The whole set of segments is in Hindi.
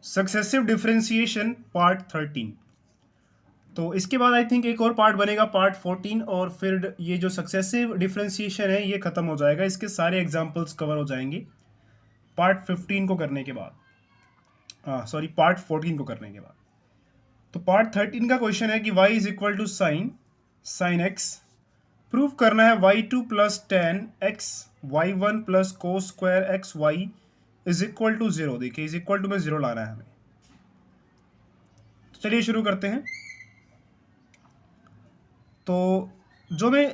Successive differentiation part 13। तो इसके बाद आई थिंक एक और पार्ट बनेगा पार्ट 14, और फिर ये जो सक्सेसिव डिफरेंशिएशन है ये ख़त्म हो जाएगा, इसके सारे एग्जांपल्स कवर हो जाएंगे पार्ट 15 को करने के बाद, पार्ट 14 को करने के बाद। तो पार्ट 13 का क्वेश्चन है कि y is equal to sine x, proof करना है y2 plus ten x y one plus cos square x y is equal to 0। देखिए इज इक्वल टू में 0 लाना है हमें। तो चलिए शुरू करते हैं। तो जो मैं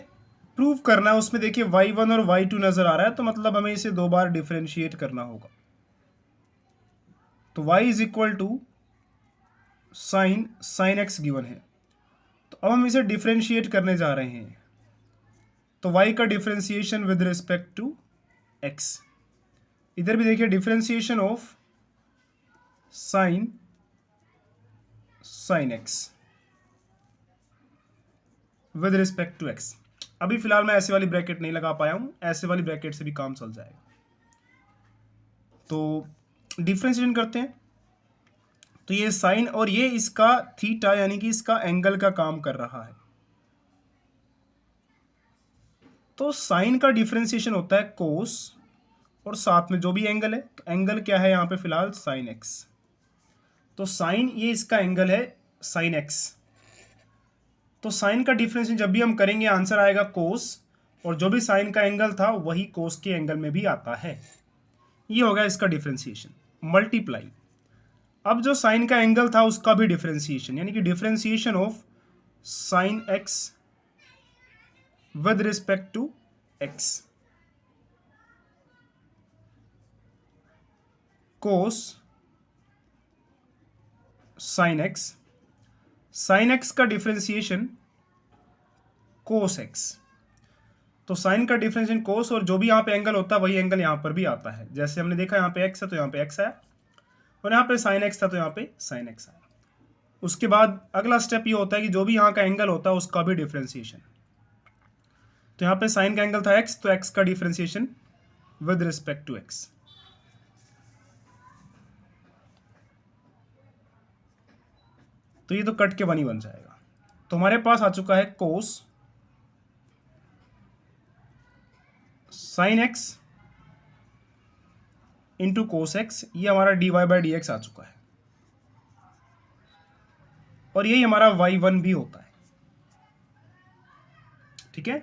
प्रूव करना है उसमें देखिए y1 और y2 नज़र आ रहा है, तो मतलब हमें इसे दो बार डिफरेंशिएट करना होगा। तो y is equal to sine x given है, तो अब हम इसे डिफरेंशिएट करने जा रहे हैं। तो y का differentiation with respect to x, इधर भी देखिए differentiation of sine x with respect to x. अभी फिलहाल मैं ऐसे वाली ब्रैकेट नहीं लगा पाया हूं, ऐसे वाली ब्रैकेट से भी काम चल जाएगा। तो डिफरेंशिएशन करते हैं। तो ये साइन और ये इसका थीटा यानी कि इसका एंगल का काम कर रहा है। तो साइन का डिफरेंशिएशन होता है कोस, और साथ में जो भी एंगल है, तो एंगल क्या है यहाँ पे फिलहाल साइन एक्स। तो साइन ये इसका एंगल है साइन एक्स। तो साइन का डिफरेंशिएशन जब भी हम करेंगे आंसर आएगा कोस, और जो भी साइन का एंगल था वही कोस के एंगल में भी आता है। ये हो गया इसका डिफरेंशिएशन। मल्टीप्लाई, अब जो साइन का एंगल था उसका भी डिफरेंशिएशन, यानी कि differentiation of sine x with respect to x, cos sign x का डिफरेंशिएशन कोस एक्स। तो साइन का डिफरेंशिएशन कोस, और जो भी यहाँ पे एंगल होता है वही एंगल यहाँ पर भी आता है। जैसे हमने देखा यहाँ पे एक्स है तो यहाँ पे एक्स आया, और यहाँ पे साइन एक्स था तो यहाँ पे साइन एक्स आया। उसके बाद अगला स्टेप ये होता है कि जो भी यहाँ का एंगल होता है उसका भी डिफरेंशिएशन। तो यहाँ पे साइन का एंगल था एक्स, तो एक्स का differentiation with respect to x. तो ये तो कट के वन ही बन जाएगा। तो हमारे पास आ चुका है कोस sign x into cos x, ये हमारा dy बाई डी एक्स आ चुका है, और यही हमारा y1 भी होता है। ठीक है,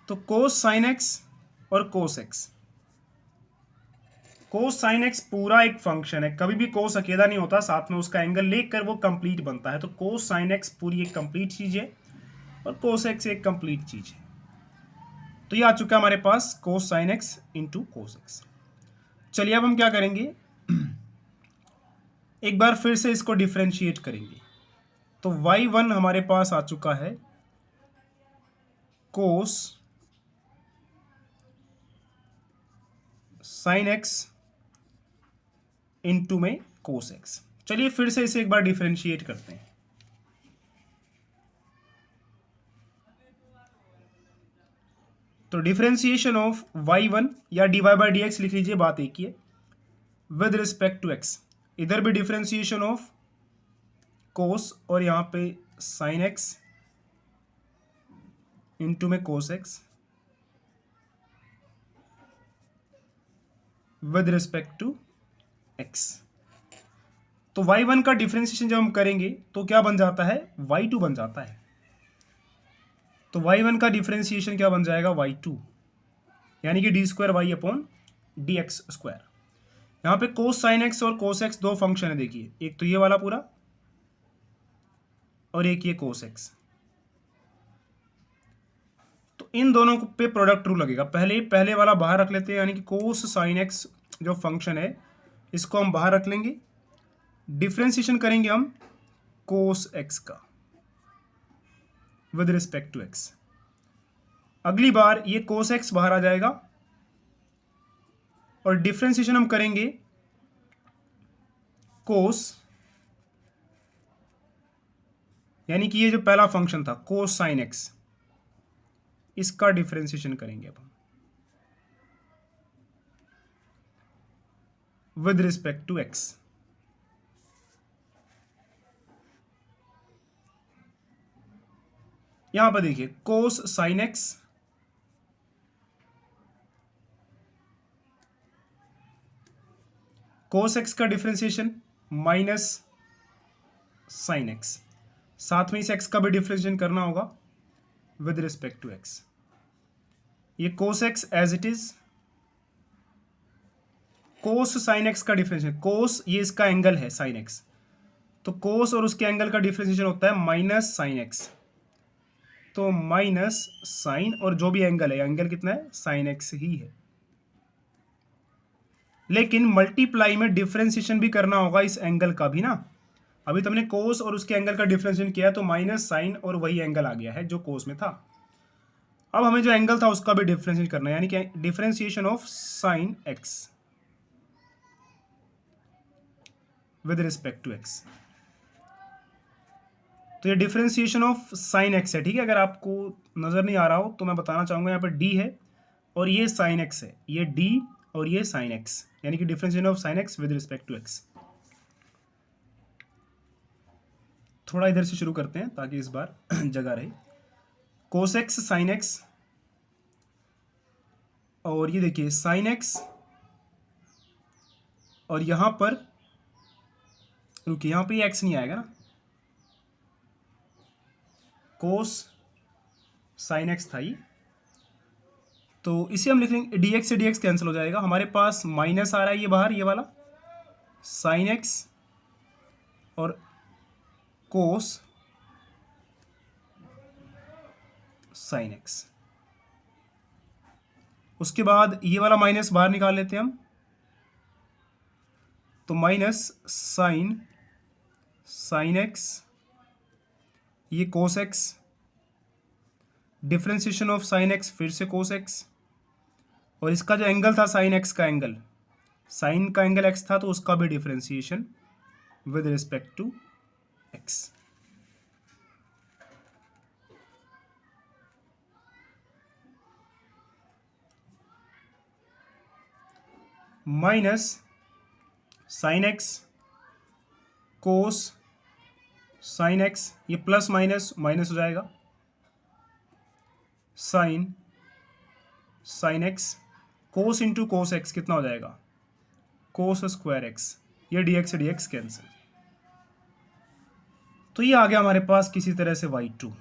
तो कोस साइन एक्स और cos x. Cos sine x पूरा एक फंक्शन है, कभी भी कोस अकेला नहीं होता, साथ में उसका एंगल लेकर वो कंप्लीट बनता है। तो कोस साइन एक्स पूरी एक कंप्लीट चीज है, और कोस एक्स एक कंप्लीट चीज है। तो ये आ चुका है हमारे पास cos sign x into cos x. चलिए अब हम क्या करेंगे, एक बार फिर से इसको डिफरेंशिएट करेंगे। तो y1 हमारे पास आ चुका है कोस साइन एक्स इंटू में कोस एक्स। चलिए फिर से इसे एक बार डिफरेंशिएट करते हैं। तो डिफरेंशिएशन ऑफ y1 या dy बाई डी एक्स लिख लीजिए, बात एक ही है, विद रिस्पेक्ट टू एक्स। इधर भी डिफरेंशिएशन ऑफ कोस, और यहाँ पे साइन एक्स इंटू में cos x with respect to x. तो y1 का डिफरेंशिएशन जब हम करेंगे तो क्या बन जाता है, y2 बन जाता है। तो y1 का डिफरेंशिएशन क्या बन जाएगा, y2, यानी कि d square y upon d x square. यहाँ पे कोस साइन एक्स और कोस एक्स दो फंक्शन है, देखिए एक तो ये वाला पूरा, और एक ये कोस एक्स। तो इन दोनों पे प्रोडक्ट रूल लगेगा। पहले वाला बाहर रख लेते हैं, यानी कि कोस साइन एक्स जो फंक्शन है इसको हम बाहर रख लेंगे। डिफरेंशिएशन करेंगे हम कोस एक्स का विद रिस्पेक्ट टू एक्स। अगली बार ये कोस एक्स बाहर आ जाएगा, और डिफरेंशिएशन हम करेंगे कोस, यानी कि ये जो पहला फंक्शन था कोस साइन एक्स, इसका डिफरेंशिएशन करेंगे अब हम। With respect to x. यहां पर देखिए cos sign x, cos x का डिफरेंशिएशन माइनस साइन एक्स, साथ में इस एक्स का भी डिफरेंशिएशन करना होगा विद रिस्पेक्ट टू एक्स। ये cos x as it is, cos sign x का डिफरेंशिएशन, कोस ये इसका एंगल है साइन एक्स, तो कोस और उसके एंगल का डिफरेंशिएशन होता है माइनस साइन एक्स, तो माइनस साइन और जो भी एंगल है, एंगल कितना है साइन एक्स ही है। लेकिन मल्टीप्लाई में डिफरेंशिएशन भी करना होगा इस एंगल का भी ना। अभी तुमने कोस और उसके एंगल का डिफरेंशिएशन किया तो माइनस साइन और वही एंगल आ गया है जो कोस में था। अब हमें जो एंगल था उसका भी डिफरेंशिएट करना है, यानी कि differentiation of sine x with respect to x. तो ये डिफरेंशिएशन ऑफ साइन एक्स है, ठीक है। अगर आपको नजर नहीं आ रहा हो तो मैं बताना चाहूंगा, यहाँ पर डी है और ये साइन एक्स है, ये डी और ये साइन एक्स, यानी कि differentiation of sine x with respect to x. थोड़ा इधर से शुरू करते हैं ताकि इस बार जगह रहे। कोस एक्स साइन एक्स, और ये देखिए साइन एक्स, और यहां पर रुकिए, यहां पे एक्स नहीं आएगा ना, कोस साइन एक्स था ये, तो इसे हम लिख लेंगे डी एक्स से डी एक्स कैंसिल हो जाएगा, हमारे पास माइनस आ रहा है ये बाहर, ये वाला साइन एक्स और कोस साइन एक्स। उसके बाद ये वाला माइनस बाहर निकाल लेते हैं हम, तो माइनस साइन साइन एक्स, ये cos x, differentiation of sine x फिर से कोस एक्स, और इसका जो एंगल था साइन एक्स का एंगल, साइन का एंगल एक्स था तो उसका भी differentiation with respect to x. Minus sine x cos sign x, ये प्लस माइनस माइनस हो जाएगा, sine sine x, cos into cos x कितना हो जाएगा कोस स्क्वायर एक्स, ये डी एक्स कैंसिल। तो ये आ गया हमारे पास किसी तरह से y2।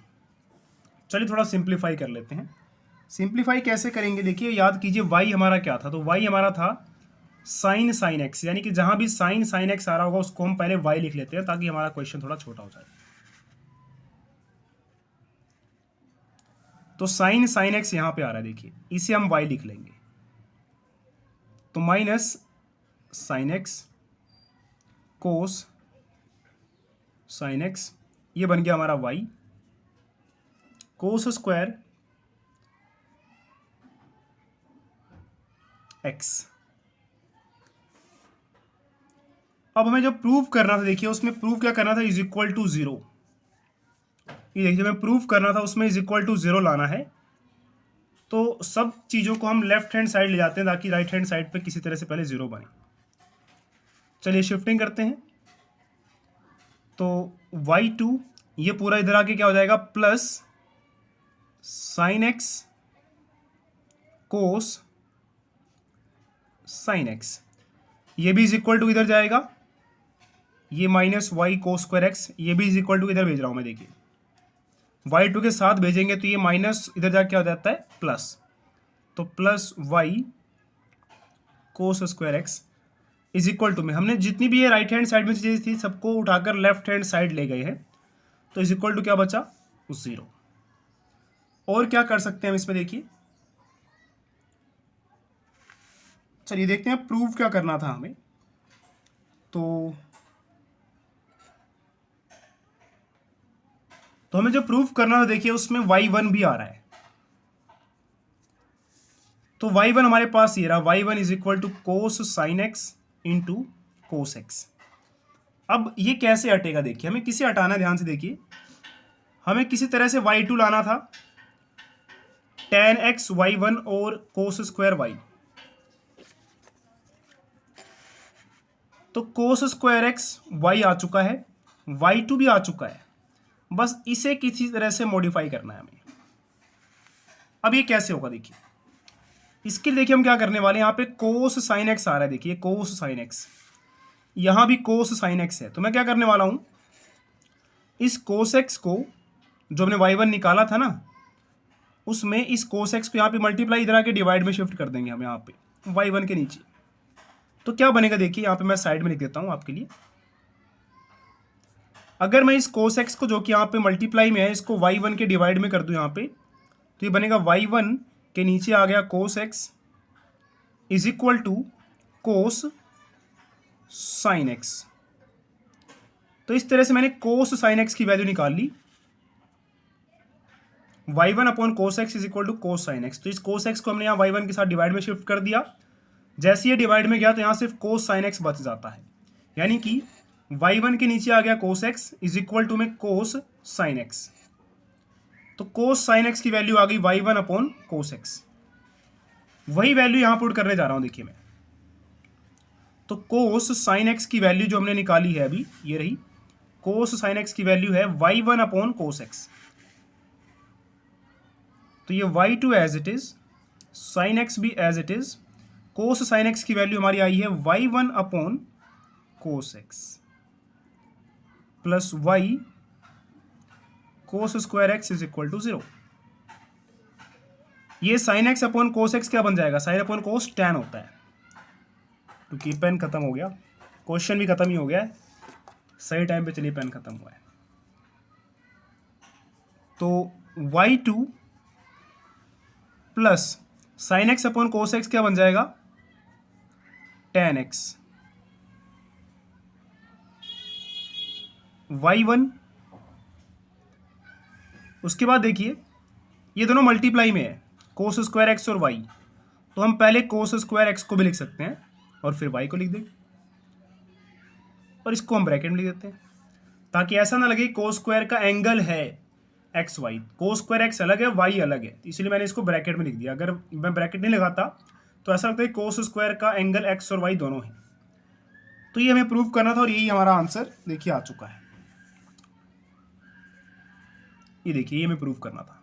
चलिए थोड़ा सिंप्लीफाई कर लेते हैं। सिंप्लीफाई कैसे करेंगे, देखिए याद कीजिए y हमारा क्या था, तो y हमारा था साइन साइन एक्स, यानी कि जहां भी साइन साइन एक्स आ रहा होगा उसको हम पहले y लिख लेते हैं ताकि हमारा क्वेश्चन थोड़ा छोटा हो जाए। तो साइन साइन एक्स यहां पे आ रहा है, देखिए इसे हम y लिख लेंगे, तो minus sine x cos sign x, ये बन गया हमारा y, कोस स्क्वायर x। अब हमें जो प्रूव करना था, देखिए उसमें प्रूव क्या करना था, इज इक्वल टू जीरो। ये देखिए हमें प्रूव करना था उसमें इज इक्वल टू जीरो लाना है, तो सब चीज़ों को हम लेफ्ट हैंड साइड ले जाते हैं ताकि राइट हैंड साइड पे किसी तरह से पहले जीरो बने। चलिए शिफ्टिंग करते हैं, तो y2 ये पूरा इधर आके क्या हो जाएगा plus sine x cos sign x, ये भी इज इक्वल टू इधर जाएगा, ये minus y cos square x, ये भी इज इक्वल टू इधर भेज रहा हूं मैं, देखिए y2 के साथ भेजेंगे तो ये माइनस इधर जाके क्या हो जाता है प्लस, तो plus y cos square x is equal to में हमने जितनी भी ये राइट हैंड साइड में चीजें थी सबको उठाकर लेफ्ट हैंड साइड ले गए हैं, तो इज इक्वल टू क्या बचा जीरो। और क्या कर सकते हैं हम इसमें, देखिए चलिए देखते हैं प्रूव क्या करना था हमें। तो हमें जो प्रूफ करना था, देखिए उसमें y1 भी आ रहा है, तो y1 हमारे पास ये रहा, y1 is equal to cos sign x into cos x. अब ये कैसे हटेगा, देखिए हमें किसे हटाना है, ध्यान से देखिए, हमें किसी तरह से y2 लाना था, tan x y1 और कोस स्क्वायर y, तो कोस स्क्वायर एक्स वाई आ चुका है, वाई टू भी आ चुका है, बस इसे किसी तरह से मॉडिफाई करना है हमें। अब ये कैसे होगा देखिए, इसके लिए देखिए हम क्या करने वाले हैं, यहाँ पे कोस साइन एक्स आ रहा है, देखिए कोस साइन एक्स, यहाँ भी कोस साइन एक्स है। तो मैं क्या करने वाला हूँ, इस कोस एक्स को जो हमने y1 निकाला था ना, उसमें इस कोस एक्स को यहाँ पे मल्टीप्लाई इधर आके डिवाइड में शिफ्ट कर देंगे हम यहाँ पे y1 के नीचे। तो क्या बनेगा देखिए, यहाँ पे मैं साइड में लिख देता हूँ आपके लिए। अगर मैं इस कोस एक्स को जो कि यहाँ पे मल्टीप्लाई में है, इसको y1 के डिवाइड में कर दूँ यहाँ पे, तो ये बनेगा y1 के नीचे आ गया cos x is equal to cos sign x. तो इस तरह से मैंने कोस साइन एक्स की वैल्यू निकाल ली, y1 upon cos x is equal to cos sign x. तो इस कोस एक्स को हमने यहाँ y1 के साथ डिवाइड में शिफ्ट कर दिया, जैसे ये डिवाइड में गया तो यहाँ सिर्फ कोस साइन एक्स बच जाता है, यानी कि y1 के नीचे आ गया cos x is equal to में कोस साइन एक्स। तो कोस साइन एक्स की वैल्यू आ गई y1 अपॉन कोस एक्स। वही वैल्यू यहाँ पुट करने जा रहा हूँ देखिए मैं। तो कोस साइन एक्स की वैल्यू जो हमने निकाली है अभी, ये रही, कोस साइन एक्स की वैल्यू है y1 अपॉन कोस एक्स। तो ये y2 as it is, sine x भी as it is, cos sine x की वैल्यू हमारी आई है y1 upon cos x plus y cos square x is equal to 0। ये sine x upon cos x क्या बन जाएगा, साइन अपॉन कोस tan होता है। क्योंकि पेन खत्म हो गया, क्वेश्चन भी खत्म ही हो गया है, सही टाइम पे चलिए पेन खत्म हुआ है। तो y2 plus sine x upon cos x क्या बन जाएगा, tan x, y1, उसके बाद देखिए ये दोनों मल्टीप्लाई में है, कोस स्क्वायर एक्स और y, तो हम पहले कोस स्क्वायर एक्स को भी लिख सकते हैं और फिर y को लिख देंगे, और इसको हम ब्रैकेट में लिख देते हैं, ताकि ऐसा ना लगे कोस स्क्वायर का एंगल है x y, cos square x अलग है, वाई अलग है, इसलिए मैंने इसको ब्रैकेट में लिख दिया। अगर मैं ब्रैकेट नहीं लगाता तो ऐसा लगता है कोस स्क्वायर का एंगल एक्स और वाई दोनों है। तो ये हमें प्रूव करना था और यही हमारा आंसर देखिए आ चुका है। ये देखिए, ये हमें प्रूव करना था।